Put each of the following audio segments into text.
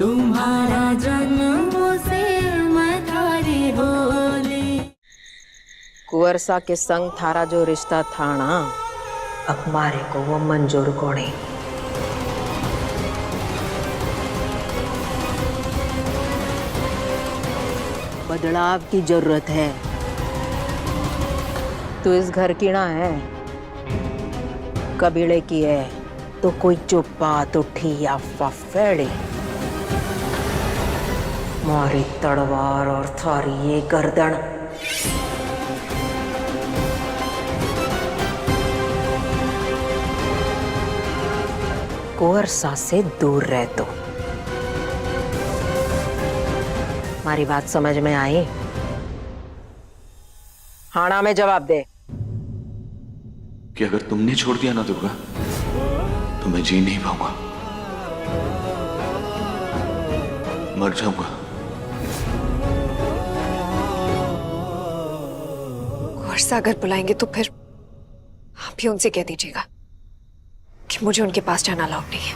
तुम्हारा जन्मों से मैं थारी होली। कुंवरसा के संग थारा जो रिश्ता था ना, अब मारे को वो मंजूर कोनी। बदलाव की जरूरत है। तू इस घर की ना है, कबीले की है, तो कोई चुप्पा उठी या फफेड़ी, मारी तलवार और थारी ये गर्दन कुंवरसा से दूर रह। तो हमारी बात समझ में आई? हाना में जवाब दे कि अगर तुमने छोड़ दिया ना दुर्गा, तो मैं जी नहीं पाऊंगा, मर जाऊंगा। कुंवरसा अगर बुलाएंगे तो फिर आप भी उनसे कह दीजिएगा कि मुझे उनके पास जाना अलाउड नहीं है।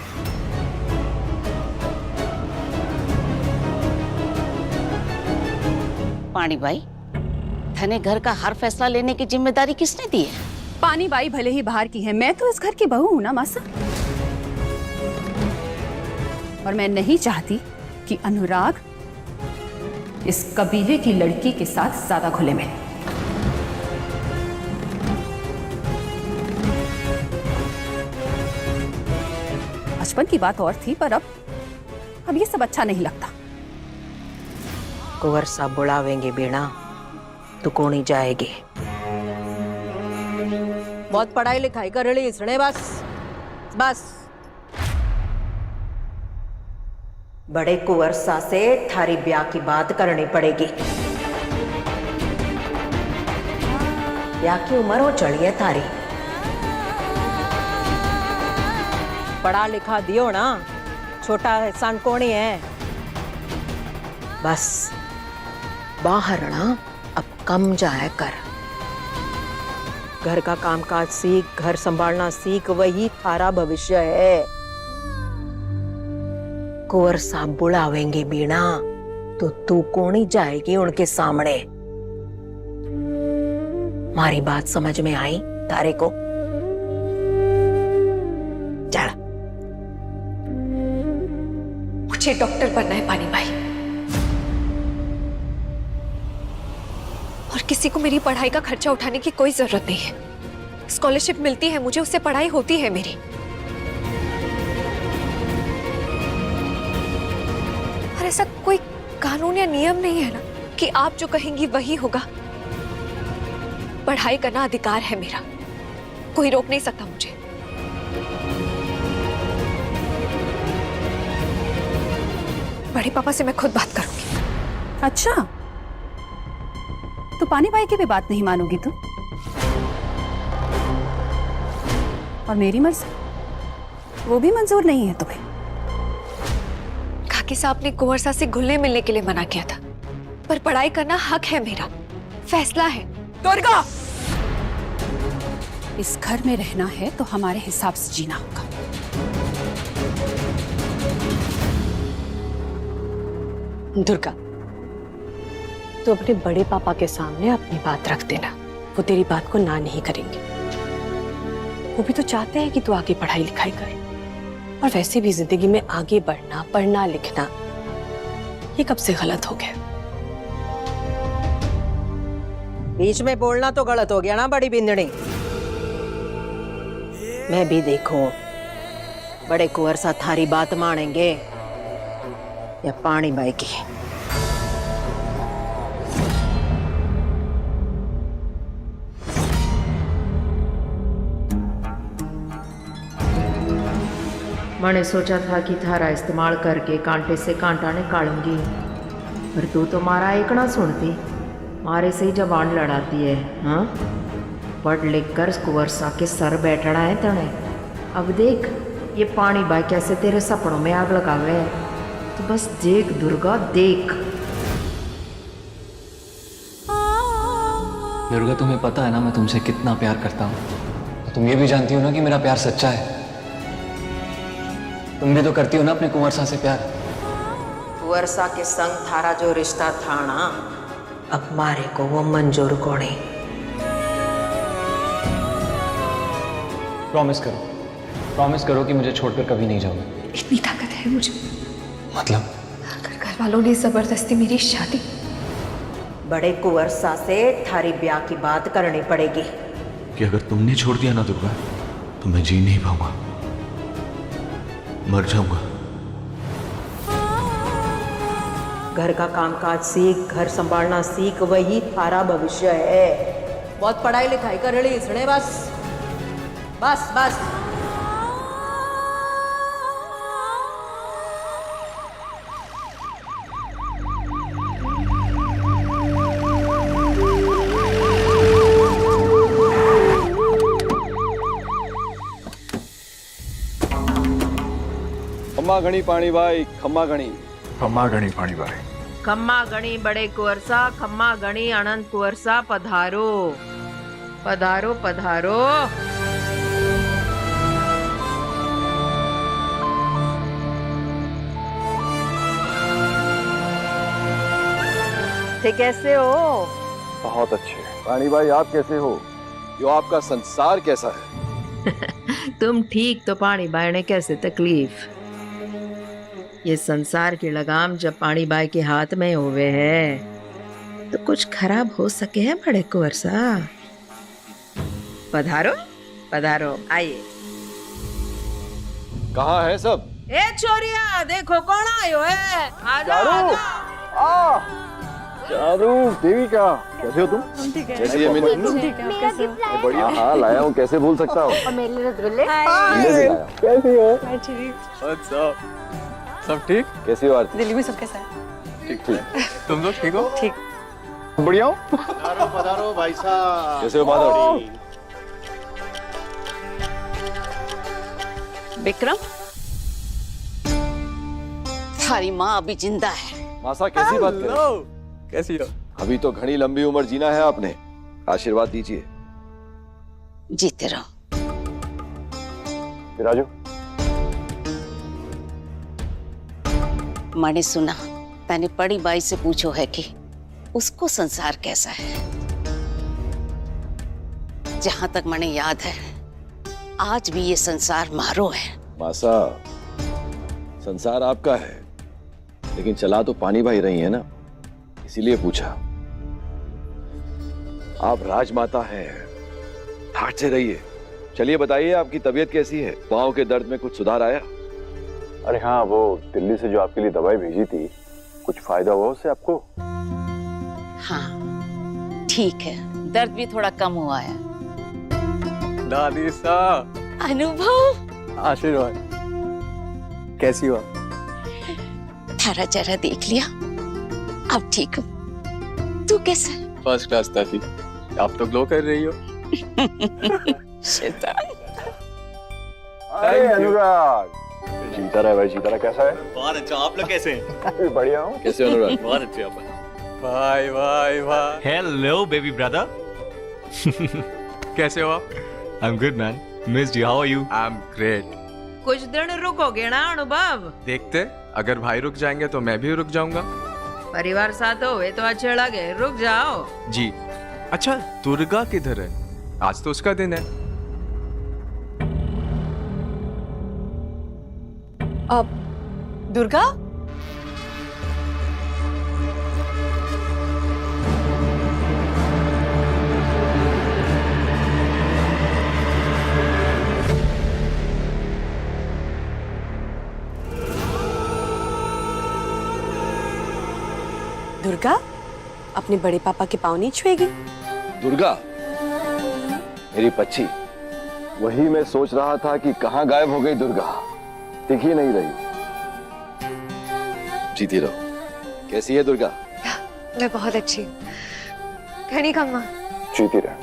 पानी बाई, थने घर का हर फैसला लेने की जिम्मेदारी किसने दी है? पानी बाई भले ही बाहर की है, मैं तो इस घर की बहू हूं ना मासा। और मैं नहीं चाहती कि अनुराग इस कबीले की लड़की के साथ ज्यादा घुले मिले। बचपन की बात और थी, पर अब ये सब अच्छा नहीं लगता। कुंवरसा बुलावेंगे बिना तो कौन ही जाएगी। बहुत पढ़ाई लिखाई कर रही इसने, बस बस। बड़े कुंवरसा से थारी ब्याह की बात करनी पड़ेगी। ब्याह की उम्र हो चढ़ी है थारी, पढ़ा लिखा दियो ना, छोटा एहसान कौन ही है। बस बाहर ना अब कम जाए कर, घर का कामकाज सीख, घर संभालना सीख, वही थारा भविष्य है। कुंवरसा बुलावेंगे बिना तो तू कौन ही जाएगी उनके सामने। मारी बात समझ में आई तारे को? चल। मुझे डॉक्टर बनना है पानी भाई, और किसी को मेरी पढ़ाई का खर्चा उठाने की कोई जरूरत नहीं है। स्कॉलरशिप मिलती है मुझे, उससे पढ़ाई होती है मेरी। और ऐसा कोई कानून या नियम नहीं है ना कि आप जो कहेंगी वही होगा। पढ़ाई करना अधिकार है मेरा, कोई रोक नहीं सकता मुझे। बड़े पापा से मैं खुद बात करूंगी। अच्छा, तो पानी बाई की भी बात नहीं मानोगी तू? और मेरी मर्जी वो भी मंजूर नहीं है तुम्हें? काकी साहब ने कुंवरसा से घुलने मिलने के लिए मना किया था, पर पढ़ाई करना हक है मेरा, फैसला है। दुर्गा, इस घर में रहना है तो हमारे हिसाब से जीना होगा। दुर्गा, तो अपने बड़े पापा के सामने अपनी बात रख देना, वो तेरी बात को ना नहीं करेंगे। वो भी तो चाहते हैं कि तू आगे पढ़ाई लिखाई कर, और वैसे भी जिंदगी में आगे बढ़ना, पढ़ना लिखना, ये कब से गलत हो गया। बीच में बोलना तो गलत हो गया ना बड़ी बिंदनी। मैं भी देखूं बड़े कुंवरसा थारी बात मानेंगे या पानी बाई की। मैंने सोचा था कि थारा इस्तेमाल करके कांटे से कांटा निकालूंगी, पर तू तो मारा एक ना सुनती, मारे से ही जबान लड़ाती है। हाँ, पढ़ लिख कर कुंवरसा के सर बैठना है तने। अब देख ये पानी बाई कैसे तेरे सपनों में आग लगावे है। तो बस देख दुर्गा, देख। दुर्गा, तुम्हें पता है ना मैं तुमसे कितना प्यार करता हूँ। तुम ये भी जानती हो ना कि मेरा प्यार सच्चा है। तुम भी तो करती हो ना अपने कुंवरसा से प्यार। कुंवरसा के संग थारा जो रिश्ता था ना, अब मारे को वो मंजूर कोने। प्रॉमिस करो कि मुझे छोड़कर कभी नहीं जाओगे। इतनी ताकत है मुझे। मतलब? अगर घर वालों ने जबरदस्ती मेरी शादी, बड़े कुंवरसा से थारी ब्याह की बात करनी पड़ेगी। कि अगर तुमने छोड़ दिया ना दुर्गा, तो मैं जी नहीं पाऊंगा, मर जाऊंगा। घर का कामकाज सीख, घर संभालना सीख, वही थारा भविष्य है। बहुत पढ़ाई लिखाई कर रही इसने, बस बस बस। खम्मा घणी पाणी भाई, खम्मा घणी। खम्मा घणी पाणी भाई। खम्मा गणी बड़े कुंवरसा, खम्मा गणी अनंत कुंवरसा, पधारो पधारो पधारो। थे कैसे हो? बहुत अच्छे। पाणी भाई आप कैसे हो? यो आपका संसार कैसा है? तुम ठीक तो पानी बाई ने कैसे तकलीफ? ये संसार की लगाम जब पानी बाई के हाथ में हुए है तो कुछ खराब हो सके है बड़े कुंवरसा। पधारो पधारो, आइए। कहाँ है सब? ए छोरिया, देखो कौन आयो है। आजा आजा। चारू देविका, कैसे हो तुम? कैसी है मिनी? बढ़िया। हाँ लाया हूँ, कैसे भूल सकता हूँ। कैसी हो? सब ठीक? कैसी हो आरती? दिल्ली में सब कैसा है? ठीक ठीक। तुम लोग ठीक हो? ठीक। बढ़िया हो? पधारो भाई साहब। कैसे हो माधव? विक्रम, थारी माँ अभी जिंदा है। मासा कैसी बात कर रहे हो? कैसी हो? अभी तो घनी लंबी उम्र जीना है आपने, आशीर्वाद दीजिए। जीते रहो। राजू, मैंने सुना तने बड़ी बाई से पूछो है कि उसको संसार कैसा है। जहां तक मैंने याद है, आज भी ये संसार मारो है। मासा, संसार आपका है, लेकिन चला तो पानी भाई रही है ना, इसीलिए पूछा। आप राजमाता हैं, ठाठ से रहिए। चलिए बताइए, आपकी तबीयत कैसी है? पांव के दर्द में कुछ सुधार आया? अरे हाँ, वो दिल्ली से जो आपके लिए दवाई भेजी थी, कुछ फायदा हुआ उससे आपको? हाँ ठीक है, दर्द भी थोड़ा कम हुआ है। दादी सा, अनुभव, आशीर्वाद। कैसी हो? थारा जरा देख लिया, अब ठीक हूँ। तू कैसा है? फर्स्ट क्लास दादी, आप तो ग्लो कर रही हो। शैतान। अरे अनुराग, जीता रहा भाई, जीता रहा। कैसा है? बहुत अच्छा। आप लोग कैसे हैं? बढ़िया हूँ। कैसे अनुराग? बहुत अच्छे आप। भाई भाई भाई। Hello baby brother. कैसे हो आप? I am good man. Missed you. How are you? I am great. कुछ दिन रुकोगे ना अनुभव? देखते, अगर भाई रुक जाएंगे तो मैं भी रुक जाऊंगा। परिवार साथ हो तो अच्छे लगे, रुक जाओ। जी। अच्छा, दुर्गा किधर है? आज तो उसका दिन है। अब दुर्गा, दुर्गा अपने बड़े पापा के पाँव नहीं छुएगी? दुर्गा, मेरी पच्ची, वही मैं सोच रहा था कि कहाँ गायब हो गई दुर्गा, दिख ही नहीं रही। जीती रहो। कैसी है दुर्गा? मैं बहुत अच्छी हूँ। घनी खम्मा। जीती रहे।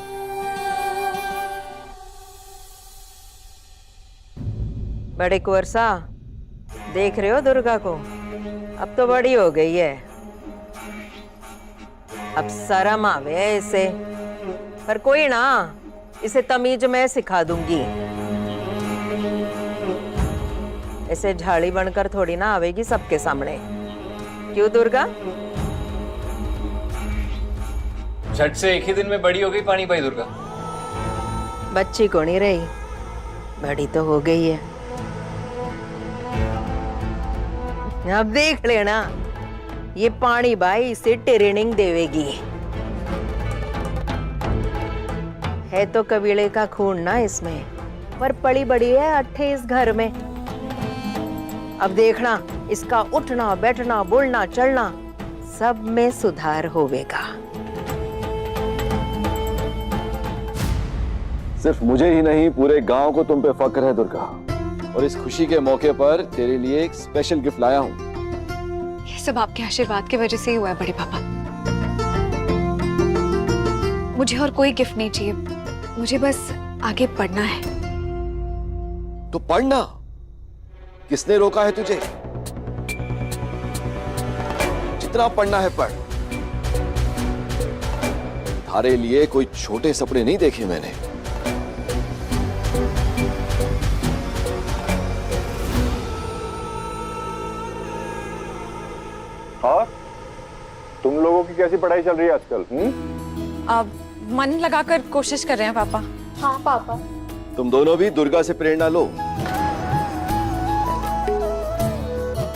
बड़े कुंवरसा, देख रहे हो दुर्गा को? अब तो बड़ी हो गई है, अब शर्म आवे है इसे। पर कोई ना, इसे तमीज मैं सिखा दूंगी। ऐसे झाड़ी बनकर थोड़ी ना आवेगी सबके सामने। क्यों दुर्गा? झट से एक ही दिन में बड़ी हो गई पानी पाई दुर्गा। बच्ची को नहीं रही, बड़ी तो हो गई है। अब देख लेना, ये पानी बाई इसे ट्रेनिंग देवेगी। है तो कबीले का खून ना इसमें, पर पड़ी बड़ी है अट्ठे इस घर में। अब देखना, इसका उठना बैठना बोलना चलना सब में सुधार होवेगा। सिर्फ मुझे ही नहीं, पूरे गांव को तुम पे फक्र है दुर्गा। और इस खुशी के मौके पर तेरे लिए एक स्पेशल गिफ्ट लाया हूं। ये सब आपके आशीर्वाद की वजह से ही हुआ है बड़े पापा। मुझे और कोई गिफ्ट नहीं चाहिए, मुझे बस आगे पढ़ना है। तो पढ़ना, किसने रोका है तुझे? जितना पढ़ना है पढ़। थारे लिए कोई छोटे सपने नहीं देखे मैंने। और तुम लोगों की कैसी पढ़ाई चल रही है आजकल? अब मन लगाकर कोशिश कर रहे हैं पापा। हाँ पापा। तुम दोनों भी दुर्गा से प्रेरणा लो।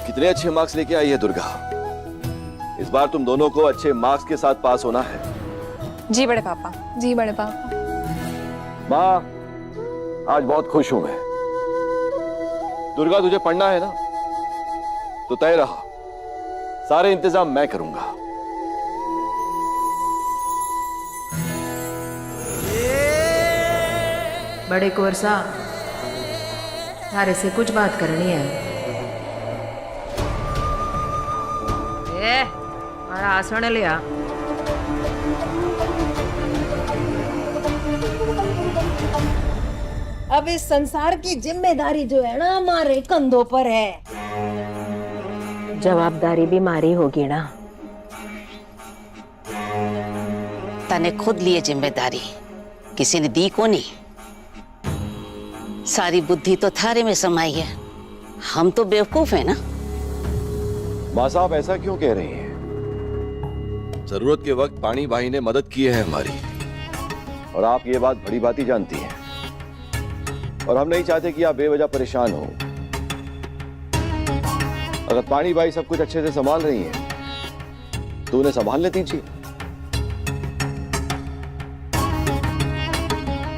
कितने अच्छे मार्क्स लेके आई है दुर्गा। इस बार तुम दोनों को अच्छे मार्क्स के साथ पास होना है। जी बड़े पापा। जी बड़े पापा। माँ, आज बहुत खुश हूं मैं। दुर्गा, तुझे पढ़ना है ना, तो तय रहा, सारे इंतजाम मैं करूंगा। बड़े कोरसा, थारे से कुछ बात करनी है। मारा आसन लिया। अब इस संसार की जिम्मेदारी जो है ना हमारे कंधों पर है। जवाबदारी भी मारी होगी ना। तने खुद लिए जिम्मेदारी, किसी ने दी को नहीं। सारी बुद्धि तो थारे में समाई है, हम तो बेवकूफ हैं ना। माँ साहब, ऐसा क्यों कह रही हैं? जरूरत के वक्त पानी भाई ने मदद की है हमारी, और आप ये बात बड़ी बात ही जानती हैं। और हम नहीं चाहते कि आप बेवजह परेशान हो। अगर पानी भाई सब कुछ अच्छे से संभाल रही हैं, तो उन्हें संभालने दीजिए।